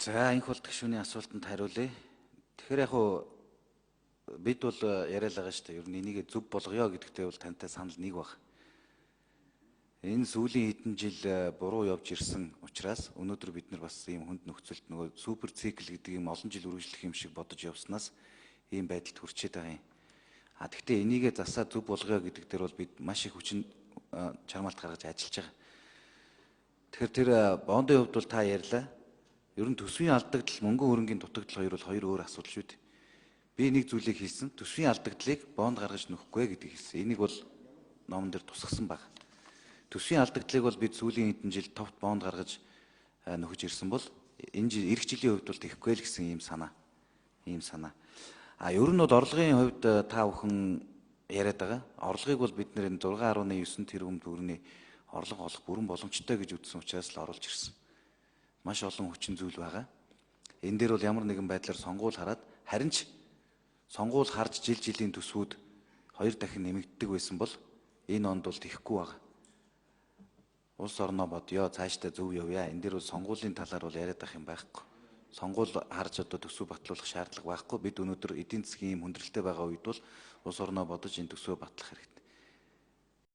За энэ бол гишүүний асуултанд хариулъя. Тэгэхээр яг уу бид бол яриад байгаа шүү дээ. Ер нь энийг зөв болгоё гэдэгтээ бол тантай санал нэг баг. Энэ сүүлийн хэдэн жил буруу явж ирсэн учраас өнөөдөр бид нар бас ийм хүнд нөхцөлд нөгөө супер цикл гэдэг ийм олон жил үргэлжлэх юм шиг бодож явснаас ийм байдалд хүрчээд байгаа юм. Гэхдээ энийгээ засаа зөв болгоё гэдэг дээр бол бид маш их хүчин чармаалт гаргаж ажиллаж байгаа. Тэгэхээр тэр бондын хувьд бол та ярьлаа. Ер нь төсвийн алдагдал, мөнгөн хөрөнгийн дутагдал хоёр бол хоёр өөр асуудал шүү дээ. Би нэг зүйлийг хэлсэн. Төсвийн алдагдлыг бонд гаргаж нөхгүй гэдгийг хэлсэн. Энийг бол номон дээр тусгасан баг. Төсвийн алдагдлыг бол бид сүүлийн хэдэн жил товт бонд гаргаж нөхөж ирсэн бол энэ жил эх жилийн хувьд бол тэхгүй л гэсэн ийм санаа. Ер нь бол орлогын хувьд та бүхэн яриад байгаа. Орлогыг бол бид нэр 6.9 тэрбум төгрөгийн орлого олох бүрэн боломжтой гэж үзсэн учраас л оруулж ирсэн. Маш олон хүчин зүйл байгаа. Энэ дээр бол ямар нэгэн байдлаар сонгуул хараад харин ч сонгуул харж жилийн төсвүүд 2 дахин нэмэгддэг байсан бол энэ онд бол тэхгүй байгаа. Улс орноо бодё, цаашдаа зөв явъя. Энэ дээр бол сонгуулийн талаар бол яриад байх юм байхгүй. Сонгуул харж одоо төсөв батлуулах шаардлага байхгүй. Бид өнөөдөр эдийн засгийн юм хүндрэлтэй байгаа үед бол улс орноо бодож энэ төсвөө батлах хэрэгтэй.